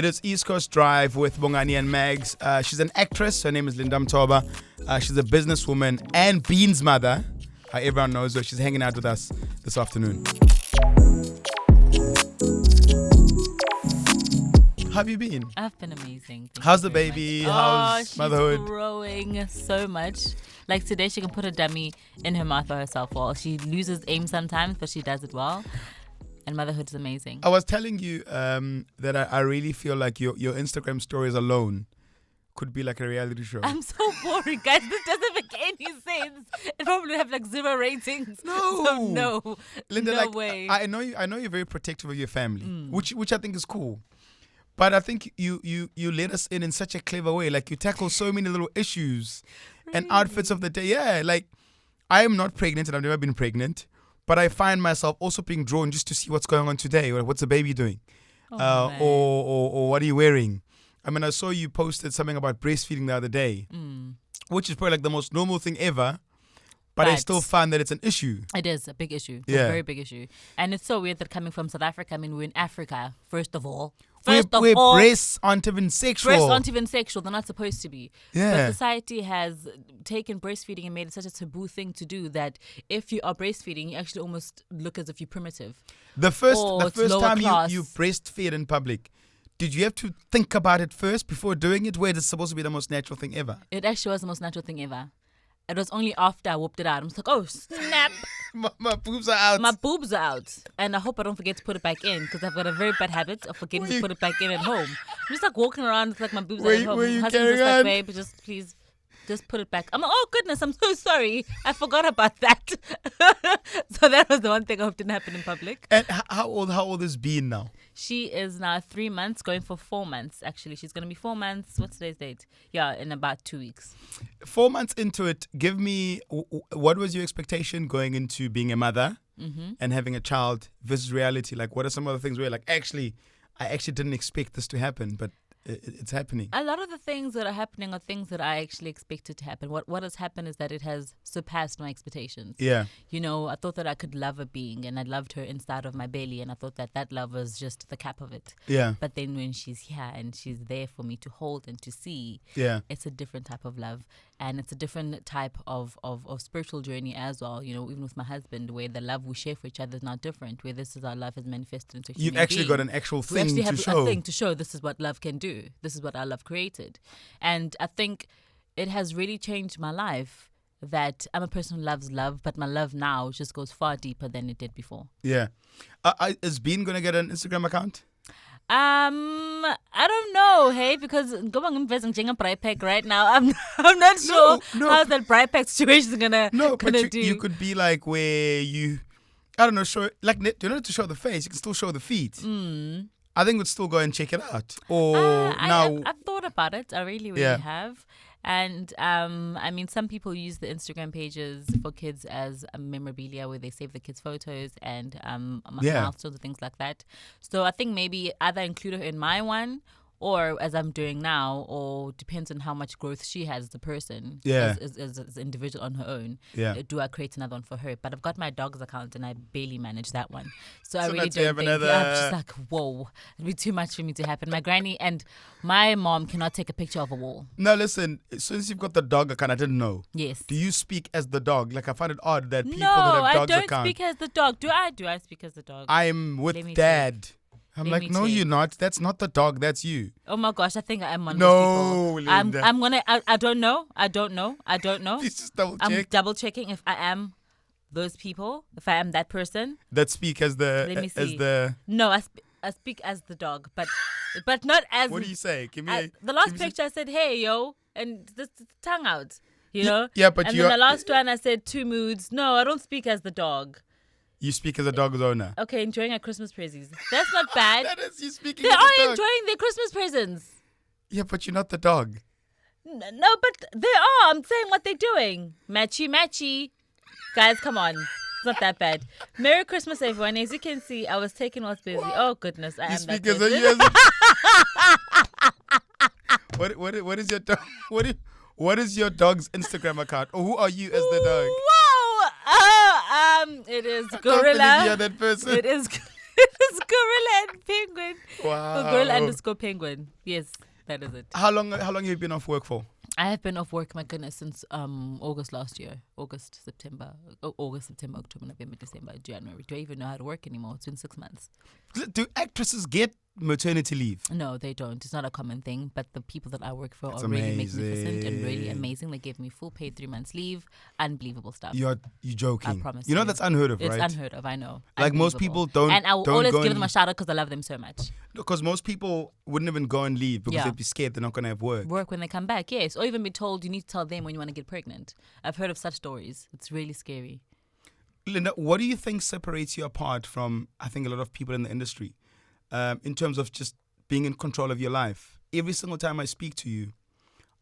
It is East Coast Drive with Bongani and Mags. She's an actress. Her name is Linda Mtoba. She's a businesswoman and Bean's mother. Everyone knows her. She's hanging out with us this afternoon. How have you been? I've been amazing. How's the baby? How's motherhood? She's growing so much. Like today, she can put a dummy in her mouth by herself. Well, she loses aim sometimes, but she does it well. And motherhood is amazing. I was telling you that I really feel like your Instagram stories alone could be like a reality show. I'm so boring, guys. This doesn't make any sense. It probably have like 0 ratings. No, so no, Linda. no like, way. I know you're very protective of your family, which I think is cool. But I think you let us in such a clever way. Like you tackle so many little issues and outfits of the day. Yeah, like I am not pregnant and I've never been pregnant, but I find myself also being drawn just to see what's going on today. Or what's the baby doing? Or what are you wearing? I mean, I saw you posted something about breastfeeding the other day, which is probably like the most normal thing ever. But I still find that it's an issue. It is a big issue. It's a very big issue. And it's so weird that coming from South Africa, I mean, we're in Africa, first of all. Where breasts aren't even sexual. Breasts aren't even sexual. They're not supposed to be. Yeah. But society has taken breastfeeding and made it such a taboo thing to do that if you are breastfeeding, you actually almost look as if you're primitive. The first time you breastfed in public, did you have to think about it first before doing it? Where it's supposed to be the most natural thing ever? It actually was the most natural thing ever. It was only after I whooped it out. I was like, oh, snap. My boobs are out. My boobs are out. And I hope I don't forget to put it back in because I've got a very bad habit of forgetting to put it back in at home. I'm just like walking around with like my boobs are at home. Were you Husband's just like, babe, just please, just put it back. I'm like, oh goodness, I'm so sorry. I forgot about that. So that was the one thing I hope didn't happen in public. And how old is Bean now? She is now 3 months, going for 4 months. Actually, she's going to be 4 months. What's today's date? Yeah, in about 2 weeks. 4 months into it, give me, what was your expectation going into being a mother and having a child versus reality? Like, what are some of the things where like, I actually didn't expect this to happen, but it's happening? A lot of the things that are happening are things that I actually expected to happen. What has happened is that it has surpassed my expectations. Yeah. You know, I thought that I could love a being and I loved her inside of my belly and I thought that love was just the cap of it. Yeah. But then when she's here and she's there for me to hold and to see, it's a different type of love. And it's a different type of spiritual journey as well. You know, even with my husband, where the love we share for each other is not different, where this is our love is manifested into human You've actually being. got an actual thing we actually have to show. a thing to show this is what love can do. This is what our love created. And I think it has really changed my life that I'm a person who loves love, but my love now just goes far deeper than it did before. Yeah. Is Bean going to get an Instagram account? I don't know, hey, because going investing in bright pack right now, I'm not sure how that bright pack situation is gonna do. You could be like where you, I don't know, show like you don't have to show the face. You can still show the feet. I think we'd still go and check it out. Or I've thought about it. I really have. And I mean, some people use the Instagram pages for kids as a memorabilia where they save the kids' photos and milestones and things like that. So I think maybe either include her in my one or as I'm doing now, or depends on how much growth she has as a person, as an individual on her own. Do I create another one for her? But I've got my dog's account and I barely manage that one. So I really don't think, I'm just like, whoa, it'd be too much for me to happen. My granny and my mom cannot take a picture of a wall. No, listen, since you've got the dog account, I didn't know. Yes. Do you speak as the dog? Like I find it odd that people that have dogs account. No, I don't speak as the dog. Do I speak as the dog? I'm with Dad. I'm like, no, you're not. That's not the dog. That's you. Oh my gosh, I think I am one of those people. Linda. I'm gonna. I don't know. Please just double check. I'm double checking if I am those people. If I am that person that speak as the. Let me see. No, I speak as the dog, but not as. What do you say? The last picture I said, "Hey yo," and the tongue out. You know. Yeah, but and then the last one I said 2 moods. No, I don't speak as the dog. You speak as a dog's owner. Okay, enjoying our Christmas presents. That's not bad. That is you speaking They as a are dog. enjoying their Christmas presents. Yeah, but you're not the dog. No, but they are. I'm saying what they're doing. Matchy. Guys, come on. It's not that bad. Merry Christmas, everyone. As you can see, I was taking what's busy. Oh, goodness. I am that busy. What is your dog? What is your dog's Instagram account? Or who are you as the dog? Whoa! It is Gorilla. You're that person. It is It's gorilla and penguin. Wow. Gorilla_penguin. Yes, that is it. How long have you been off work for? I have been off work, my goodness, since August last year. August, September, October, November, December, January. Do I even know how to work anymore? It's been 6 months. Do actresses get maternity leave? No, they don't. It's not a common thing. But the people that I work for That's are really amazing. magnificent and really amazing. They gave me full paid 3 months leave. Unbelievable stuff. You're joking. I promise you know that's unheard of, it's right? It's unheard of, I know. Like most people don't. And I will don't always go give them a shout out because I love them so much. Because most people wouldn't even go and leave because they'd be scared they're not going to have work. Work when they come back, yes. Or even be told you need to tell them when you want to get pregnant. I've heard of such stories. It's really scary. Linda, what do you think separates you apart from, I think, a lot of people in the industry in terms of just being in control of your life? Every single time I speak to you,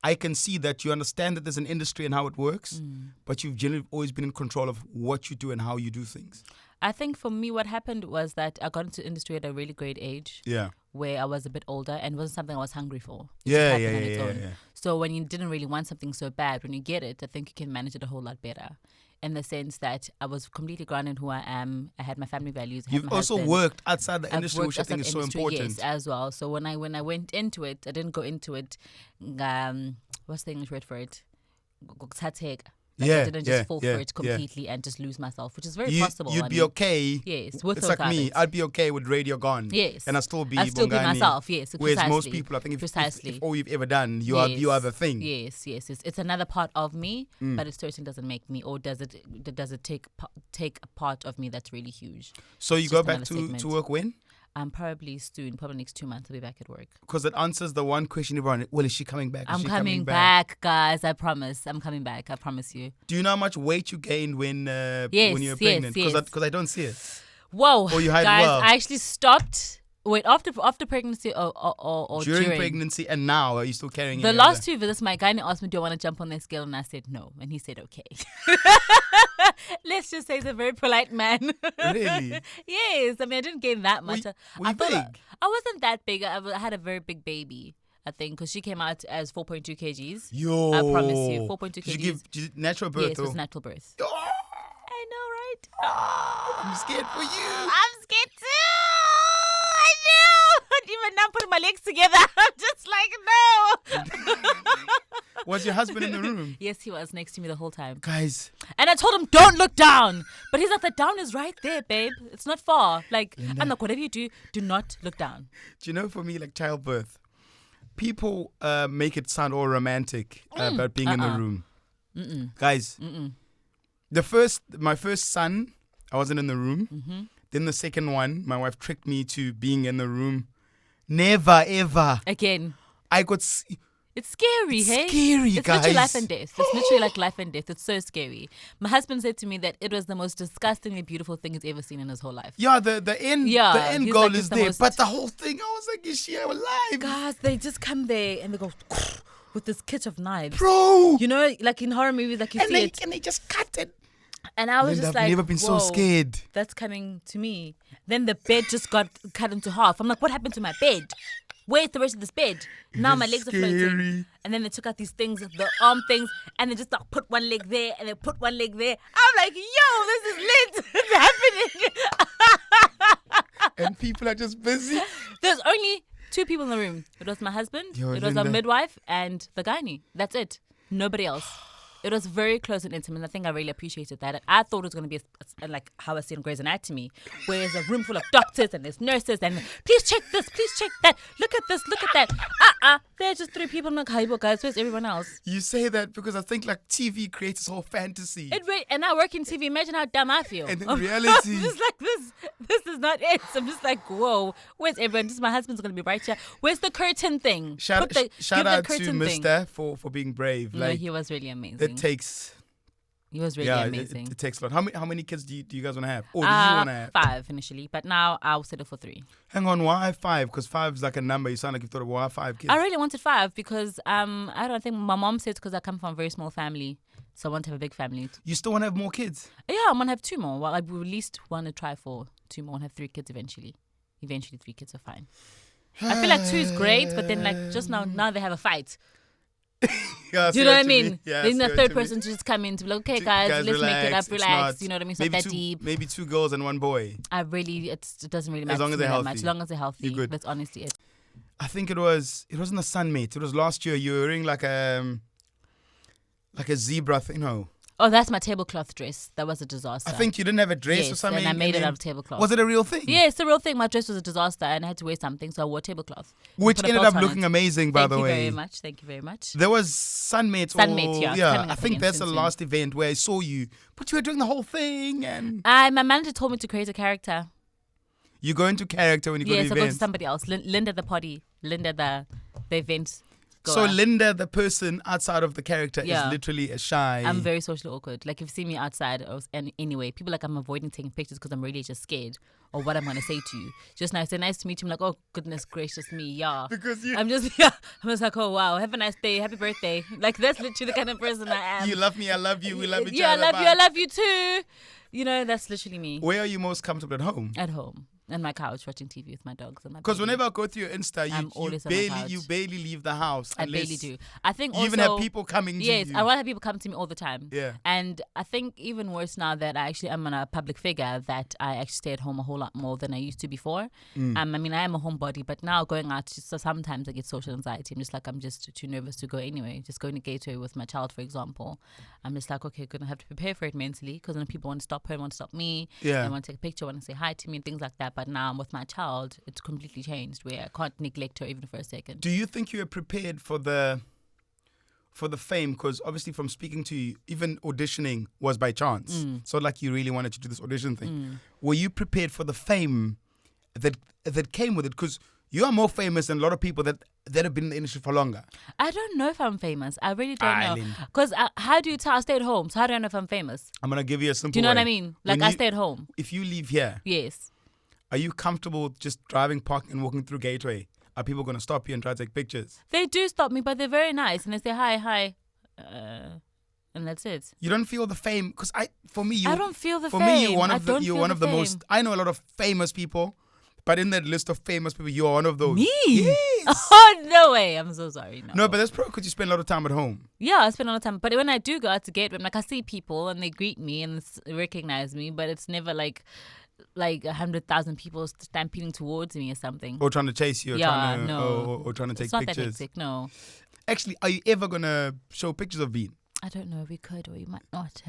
I can see that you understand that there's an industry and how it works, but you've generally always been in control of what you do and how you do things. I think for me, what happened was that I got into the industry at a really great age. Yeah. Where I was a bit older and it wasn't something I was hungry for. Yeah. So when you didn't really want something so bad, when you get it, I think you can manage it a whole lot better. In the sense that I was completely grounded in who I am. I had my family values. You've also worked outside the industry, which I think is so important. Yes, as well. So when I went into it, I didn't go into it. What's the English word for it? I didn't just fall for it completely and just lose myself, which is very possible. You'd be okay. Yes, with it's those like me. I'd be okay with Radio Gone. Yes, and I'd still be myself. Yes, whereas most people, I think, if all you've ever done, you are the thing. Yes. It's another part of me, but it certainly doesn't make me, or does it take a part of me that's really huge. So you go back to work when? Probably soon, probably next 2 months I'll be back at work. Because it answers the one question everyone, well, is she coming back? I'm coming back, guys. I promise. I'm coming back. I promise you. Do you know how much weight you gained when you were pregnant? Because I don't see it. Whoa, or you hide guys, well. I actually stopped. Wait, after pregnancy or during pregnancy and now, are you still carrying the last 2 visits? My gynae asked me, do I want to jump on their scale? And I said no. And he said, okay. Let's just say he's a very polite man. Really? Yes. I mean, I didn't gain that much. Were you big? I wasn't that big. I had a very big baby, I think, because she came out as 4.2 kgs. Yo. I promise you, 4.2 kgs. Did you give natural birth? Yes, it was natural birth. Oh. I know, right? Oh, I'm scared for you. I'm scared too. I know. Even now, putting my legs together, I'm just like, no. Was your husband in the room? Yes, he was next to me the whole time. Guys. And I told him, don't look down. But he's like, the down is right there, babe. It's not far. Like, Linda. I'm like, whatever you do not look down. Do you know, for me, like childbirth, people make it sound all romantic about being in the room. Guys, my first son, I wasn't in the room. Then the second one, my wife tricked me to being in the room. Never, ever. Again. I got... It's scary, hey? Scary, it's guys. It's literally life and death. It's literally like life and death. It's so scary. My husband said to me that it was the most disgustingly beautiful thing he's ever seen in his whole life. Yeah, the end goal like, is there. But the whole thing, I was like, is she alive? Guys, they just come there and they go with this kit of knives. Bro! You know, like in horror movies, like you see it. And they just cut it. And I was Linda, just like, I've never been so scared. That's coming to me. Then the bed just got cut into half. I'm like, what happened to my bed? Where's the rest of this bed? Now my legs are floating. And then they took out these things, the arm things, and they just like, put one leg there and they put one leg there. I'm like, yo, this is lit. It's happening. And people are just busy. There's only 2 people in the room. It was my husband, it was a midwife, and the gynae. That's it. Nobody else. It was very close and intimate, and I think I really appreciated that. I thought it was going to be like how I see in Grey's Anatomy, where there's a room full of doctors and there's nurses and please check this, please check that, look at this, look at that. There's just 3 people. I'm like, hi, guys, where's everyone else? You say that because I think like TV creates this whole fantasy. And I work in TV. Imagine how dumb I feel. And in reality, I'm just like this is not it. I'm just like, whoa, where's everyone? Just my husband's going to be right here. Where's the curtain thing? Shout out to Mr. for being brave. No, he was really amazing. He was really amazing. It takes a lot. How many kids do you guys want to have? Or do you want to have? 5 initially, but now I'll settle for 3. Hang on, why 5? Because 5 is like a number. You sound like you thought, why 5 kids? I really wanted 5 because I don't think my mom said because I come from a very small family, so I want to have a big family. You still want to have more kids? Yeah, I want to have 2 more. Well, I at least want to try for 2 more and have 3 kids eventually. Eventually, 3 kids are fine. I feel like 2 is great, but then like just now they have a fight. Yeah, Do you know what I mean? Yeah, Then the third person to just come in to be like, okay, guys, let's make it up, relax. You know what I mean? It's not that deep. Maybe 2 girls and 1 boy. It doesn't really matter. As long as they're healthy. As long as they're healthy. You're good. That's honestly it. I think it wasn't the sun, mate. It was last year. You were wearing like a zebra thing. No. Oh, that's my tablecloth dress. That was a disaster. I think you didn't have a dress or something. And I made it out of tablecloth. Was it a real thing? Yeah, it's a real thing. My dress was a disaster and I had to wear something, so I wore tablecloth. Which ended up looking amazing, by the way. Thank you very much. There was Sunmate. Yeah. I think that's the last event where I saw you. But you were doing the whole thing. And my manager told me to create a character. You go into character when you go to events? Yes, I go to somebody else. Linda the potty. Linda the event. So Linda, the person outside of the character, is literally a shy. I'm very socially awkward. Like, if you see me outside, anyway, people like I'm avoiding taking pictures because I'm really just scared of what I'm going to say to you. Just now, I say nice to meet you. I'm like, oh, goodness gracious me, yeah. Because you... I'm just like, oh, wow, have a nice day, happy birthday. Like, that's literally the kind of person I am. You love me, I love you, we love each other. Yeah, I love you too. You know, that's literally me. Where are you most comfortable at home? At home. On my couch watching TV with my dogs and my Because whenever I go through your Insta, you barely leave the house. I barely do. I think also, you even have people coming to you. Yes, I want to have people come to me all the time. Yeah. And I think even worse now that I actually am a public figure, that I actually stay at home a whole lot more than I used to before. I mean, I am a homebody, but now going out, so sometimes I get social anxiety. I'm just too nervous to go anyway. Just going to Gateway with my child, for example. I'm just like, okay, going to have to prepare for it mentally because then people want to stop her, want to stop me. Yeah. They want to take a picture, want to say hi to me and things like that. But now I'm with my child, it's completely changed where I can't neglect her even for a second. Do you think you were prepared for the fame? Because obviously from speaking to you, even auditioning was by chance. So like you really wanted to do this audition thing. Were you prepared for the fame that came with it? Because you are more famous than a lot of people that have been in the industry for longer. I don't know if I'm famous. I really don't know. Because how do you tell? I stay at home. So how do I know if I'm famous? I'm going to give you a simple Do you know way. what I mean? Like I stay at home. If you leave here. Yes. Are you comfortable just driving, parking and walking through Gateway? Are people going to stop you and try to take pictures? They do stop me, but they're very nice. And they say, hi. And that's it. You don't feel the fame? Because I don't feel the fame. For me, you're one of the most... I know a lot of famous people. But in that list of famous people, you are one of those. Me? Yes. Oh, no way. I'm so sorry. No, but that's probably because you spend a lot of time at home. Yeah, I spend a lot of time. But when I do go out to Gateway, I see people and they greet me and recognize me, but it's never like 100,000 people stampeding towards me or something. Or trying to chase you. Or trying to, no. Or trying to take it's not pictures. That hectic, no. Actually, are you ever going to show pictures of Bean? I don't know. We could or we might not.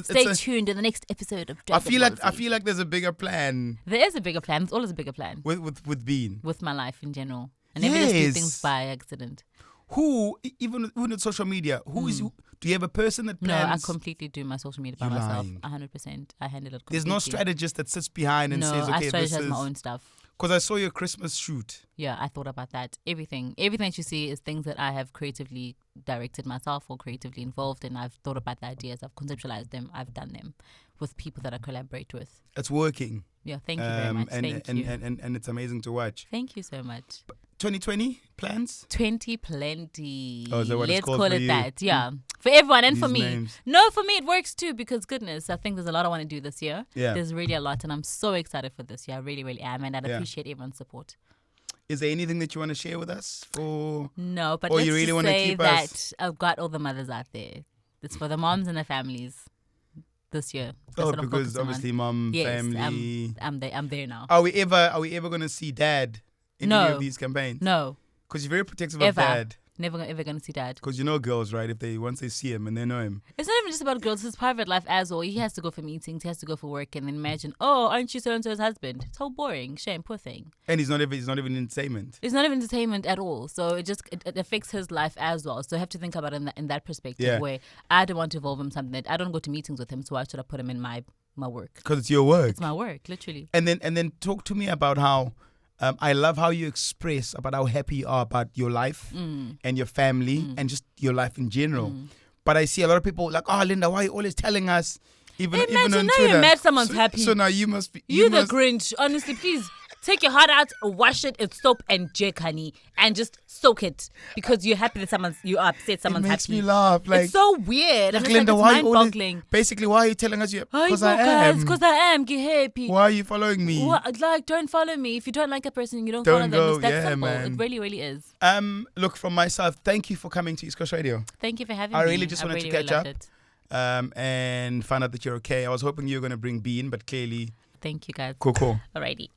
Stay tuned in the next episode of I feel like there's a bigger plan. There is a bigger plan. There's always a bigger plan. With Bean. With my life in general. I never just do things by accident. Who, even with social media, do you have a person that plans? No, I completely do my social media by myself. 100%. I handle it completely. There's no strategist that sits behind and says, okay, I strategize my own stuff. Because I saw your Christmas shoot. Yeah, I thought about that. Everything that you see is things that I have creatively directed myself or creatively involved in. I've thought about the ideas. I've conceptualized them. I've done them with people that I collaborate with. It's working. Yeah, thank you very much. Thank you. And it's amazing to watch. Thank you so much. 2020 plans? 20 plenty. Oh, is that what Let's it's called call for it you? that. Yeah. For everyone and These for me. names. No, for me it works too because goodness, I think there's a lot I want to do this year. Yeah. There's really a lot and I'm so excited for this year. I really, really am. And I'd appreciate everyone's support. Is there anything that you want to share with us? No, but or let's you really just want to say keep that us? I've got all the mothers out there. It's for the moms and the families this year. That's what I'm because focusing obviously on. mom, Yes, family. I'm there now. Are we ever going to see dad in any of these campaigns? No. Because you're very protective of dad. Never ever going to see dad. Because you know girls, right? Once they see him and they know him. It's not even just about girls. It's his private life as well. He has to go for meetings. He has to go for work. And then imagine, oh, aren't you so-and-so's husband? It's so boring. Shame, poor thing. And he's not even entertainment. It's not even entertainment at all. So it affects his life as well. So I have to think about it in that perspective where I don't want to involve him in something that I don't go to meetings with him. So why should I put him in my work? Because it's your work. It's my work, literally. And then talk to me about how I love how you express about how happy you are about your life and your family and just your life in general. But I see a lot of people like, oh, Linda, why are you always telling us? Even on now Twitter. you mad someone's happy. So now you must be... You're the Grinch. Honestly, please. Take your heart out, wash it in soap and jerk, honey, and just soak it because you're happy that you're upset, someone's happy. It makes me laugh. Like, it's so weird. Like, and Linda, it's mind-boggling. Basically, why are you telling us? Because I am. Because I am. Get happy. Why are you following me? Like, don't follow me. If you don't like a person, you don't follow them. It's that simple. Man. It really, really is. Look, from myself, thank you for coming to East Coast Radio. Thank you for having me. I really just wanted to catch up. It. And find out that you're okay. I was hoping you were going to bring Bean, but clearly... Thank you, guys. Cool. Alrighty.